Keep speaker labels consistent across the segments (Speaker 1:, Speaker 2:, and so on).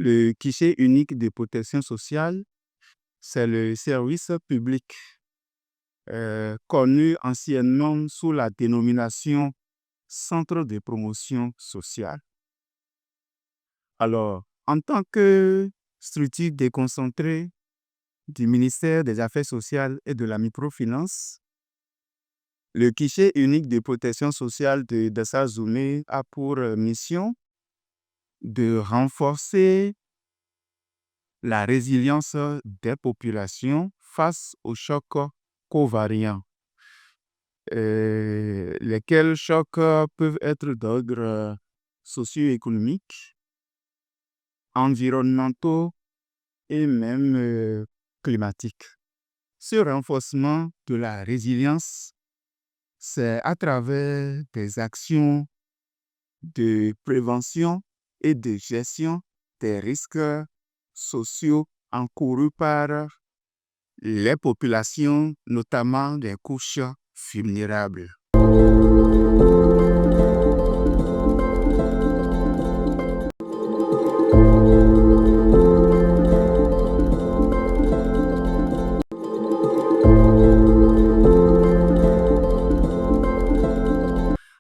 Speaker 1: Le guichet unique de protection sociale, c'est le service public connu anciennement sous la dénomination Centre de promotion sociale. Alors, en tant que structure déconcentrée du ministère des Affaires sociales et de la microfinance, le guichet unique de protection sociale de Dessazoumé a pour mission de renforcer la résilience des populations face aux chocs covariants, lesquels chocs peuvent être d'ordre socio-économique, environnementaux et même climatiques. Ce renforcement de la résilience, c'est à travers des actions de prévention et de gestion des risques sociaux encourus par les populations, notamment des couches vulnérables.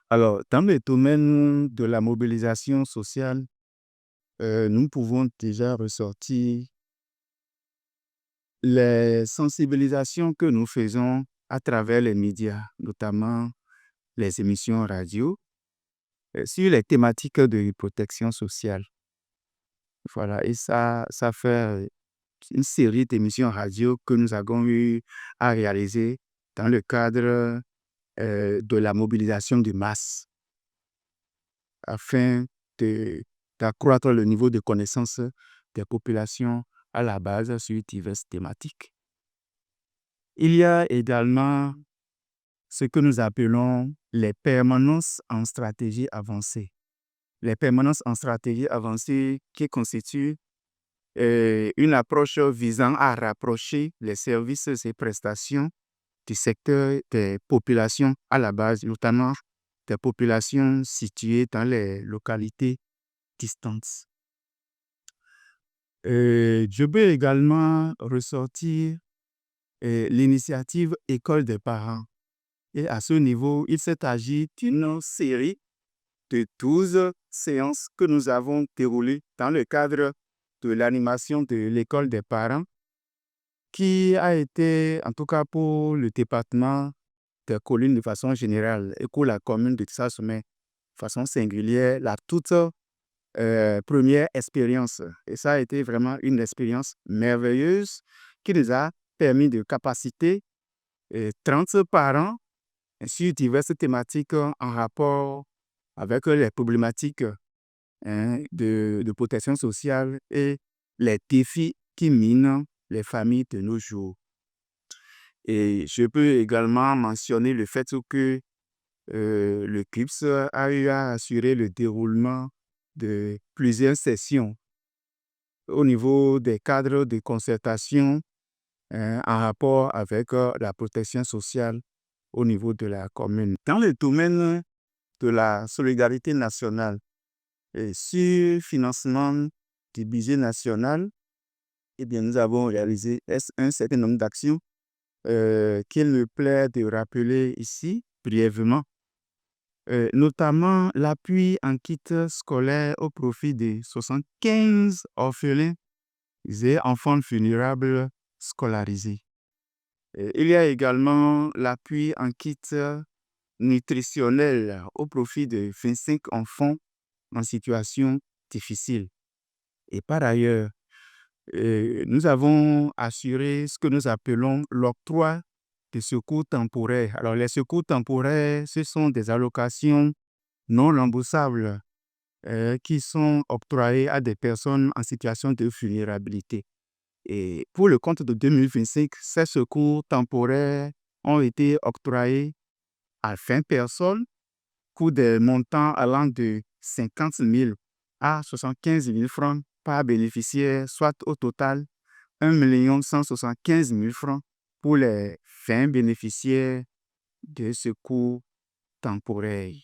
Speaker 1: Alors, dans le domaine de la mobilisation sociale, nous pouvons déjà ressortir les sensibilisations que nous faisons à travers les médias, notamment les émissions radio, sur les thématiques de protection sociale. Voilà, et ça fait une série d'émissions radio que nous avons eu à réaliser dans le cadre de la mobilisation de masse afin d'accroître le niveau de connaissance des populations à la base sur diverses thématiques. Il y a également ce que nous appelons les permanences en stratégie avancée. Les permanences en stratégie avancée qui constituent une approche visant à rapprocher les services et prestations du secteur des populations à la base, notamment des populations situées dans les localités distantes. Je peux également ressortir l'initiative École des parents. Et à ce niveau, il s'est agi d'une série de 12 séances que nous avons déroulées dans le cadre de l'animation de l'école des parents, qui a été, en tout cas pour le département des collines de façon générale et pour la commune de Dessazoumé de façon singulière, la toute première expérience. Et ça a été vraiment une expérience merveilleuse qui nous a permis de capaciter 30 parents sur diverses thématiques en rapport avec les problématiques de protection sociale et les défis qui minent les familles de nos jours. Et je peux également mentionner le fait que le CUPS a eu à assurer le déroulement de plusieurs sessions au niveau des cadres de concertation en rapport avec la protection sociale au niveau de la commune. Dans le domaine de la solidarité nationale et sur financement du budget national, eh bien, nous avons réalisé un certain nombre d'actions qu'il me plaît de rappeler ici brièvement, notamment l'appui en kit scolaire au profit de 75 orphelins et enfants vulnérables scolarisés. Il y a également l'appui en kit nutritionnel au profit de 25 enfants en situation difficile. Et par ailleurs, nous avons assuré ce que nous appelons l'octroi de secours temporaires. Alors, les secours temporaires, ce sont des allocations non remboursables qui sont octroyées à des personnes en situation de vulnérabilité. Et pour le compte de 2025, ces secours temporaires ont été octroyés à 20 personnes pour des montants allant de 50 000 à 75 000 francs par bénéficiaire, soit au total 1 175 000 francs pour les 20 bénéficiaires de secours temporaires.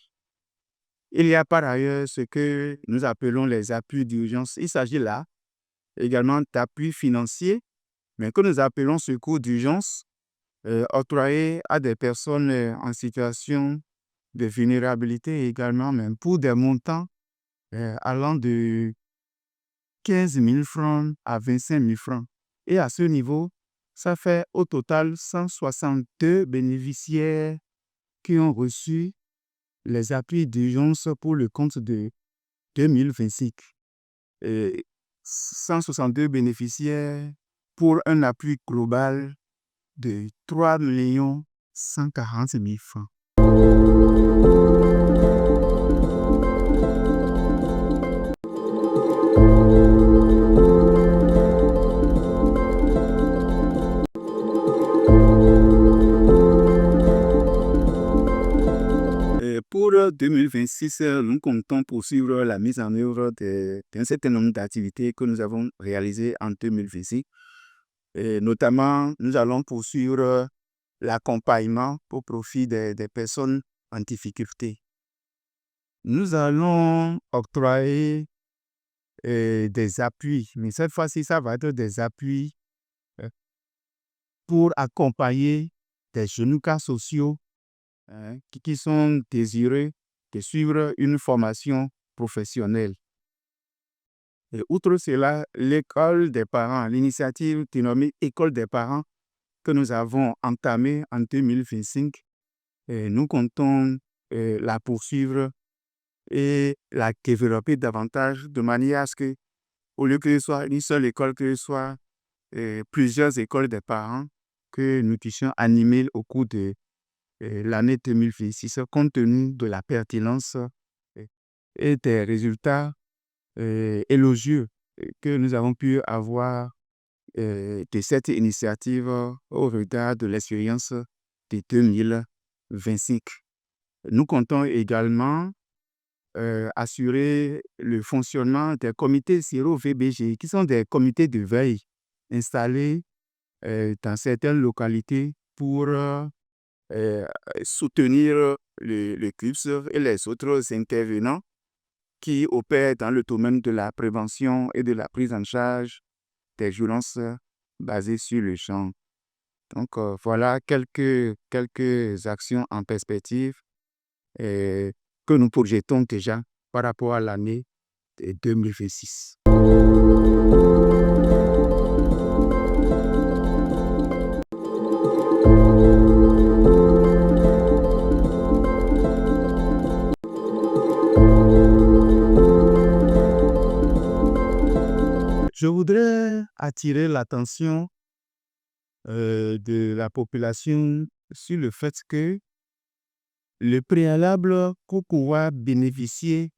Speaker 1: Il y a par ailleurs ce que nous appelons les appuis d'urgence. Il s'agit là également d'appui financier, mais que nous appelons secours d'urgence, octroyé à des personnes en situation de vulnérabilité également, même pour des montants allant de 15 000 francs à 25 000 francs. Et à ce niveau, ça fait au total 162 bénéficiaires qui ont reçu les appuis d'urgence pour le compte de 2025. Et 162 bénéficiaires pour un appui global de 3 140 000 francs. Pour 2026, nous comptons poursuivre la mise en œuvre d'un certain nombre d'activités que nous avons réalisées en 2026. Et notamment, nous allons poursuivre l'accompagnement au profit des personnes en difficulté. Nous allons octroyer des appuis, mais cette fois-ci, ça va être des appuis pour accompagner des jeunes cas sociaux qui sont désireux de suivre une formation professionnelle. Et outre cela, l'école des parents, l'initiative dénommée École des parents que nous avons entamée en 2025, nous comptons la poursuivre et la développer davantage de manière à ce que, au lieu que ce soit une seule école, que ce soit plusieurs écoles des parents, que nous puissions animer au cours de l'année 2026, compte tenu de la pertinence et des résultats élogieux que nous avons pu avoir de cette initiative au regard de l'expérience de 2025. Nous comptons également assurer le fonctionnement des comités CIRO-VBG, qui sont des comités de veille installés dans certaines localités pour soutenir le CUPS et les autres intervenants qui opèrent dans le domaine de la prévention et de la prise en charge des violences basées sur le genre. Donc, voilà quelques actions en perspective que nous projetons déjà par rapport à l'année 2026. Je voudrais attirer l'attention de la population sur le fait que le préalable pour pouvoir bénéficier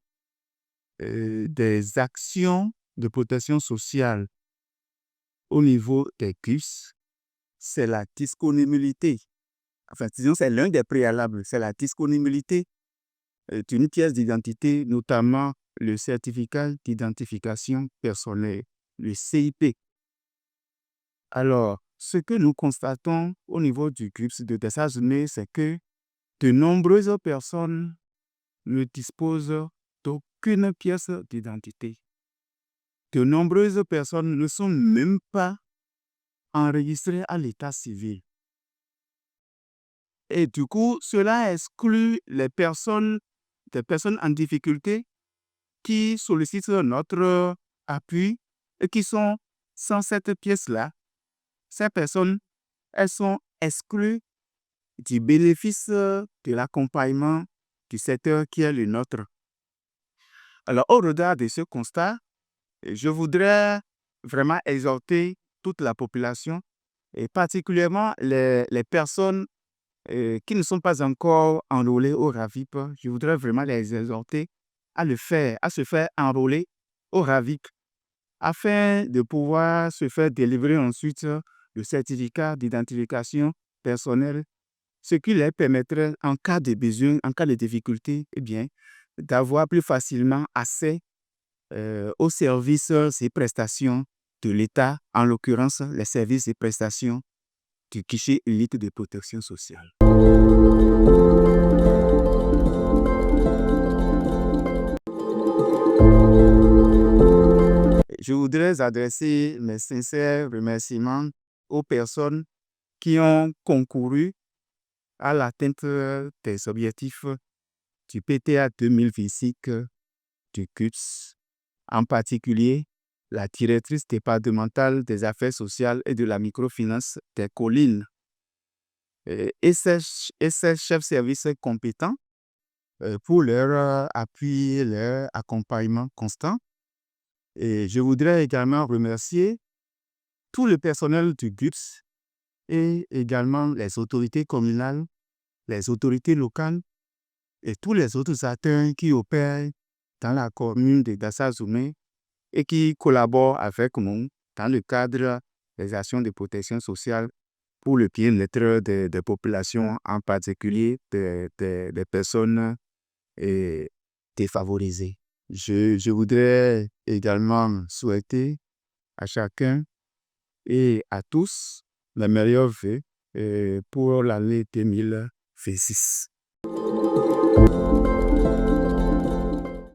Speaker 1: des actions de protection sociale au niveau des CUPS, c'est la disponibilité. Enfin, disons, c'est l'un des préalables, c'est la disponibilité d'une pièce d'identité, notamment le certificat d'identification personnelle, le CIP. Alors, ce que nous constatons au niveau du CUPS de Dessars-Nez, c'est que de nombreuses personnes ne disposent d'aucune pièce d'identité. De nombreuses personnes ne sont même pas enregistrées à l'état civil. Et du coup, cela exclut des personnes en difficulté qui sollicitent notre appui et qui sont sans cette pièce-là. Ces personnes, elles sont exclues du bénéfice de l'accompagnement du secteur qui est le nôtre. Alors, au regard de ce constat, je voudrais vraiment exhorter toute la population, et particulièrement les personnes qui ne sont pas encore enrôlées au RAVIP. Je voudrais vraiment les exhorter à se faire enrôler au RAVIP afin de pouvoir se faire délivrer ensuite le certificat d'identification personnelle, ce qui leur permettrait, en cas de besoin, en cas de difficulté, d'avoir plus facilement accès aux services et prestations de l'État, en l'occurrence les services et prestations du guichet unique de protection sociale. je voudrais adresser mes sincères remerciements aux personnes qui ont concouru à l'atteinte des objectifs du PTA 2025 du CUPS, en particulier la directrice départementale des affaires sociales et de la microfinance des collines et ses chefs services compétents pour leur appui et leur accompagnement constant. Et je voudrais également remercier tout le personnel du GUPS et également les autorités communales, les autorités locales et tous les autres acteurs qui opèrent dans la commune de Dassa-Zoumé et qui collaborent avec nous dans le cadre des actions de protection sociale pour le bien-être des populations, en particulier des personnes défavorisées. Je voudrais également souhaiter à chacun et à tous les meilleurs vœux pour l'année 2026.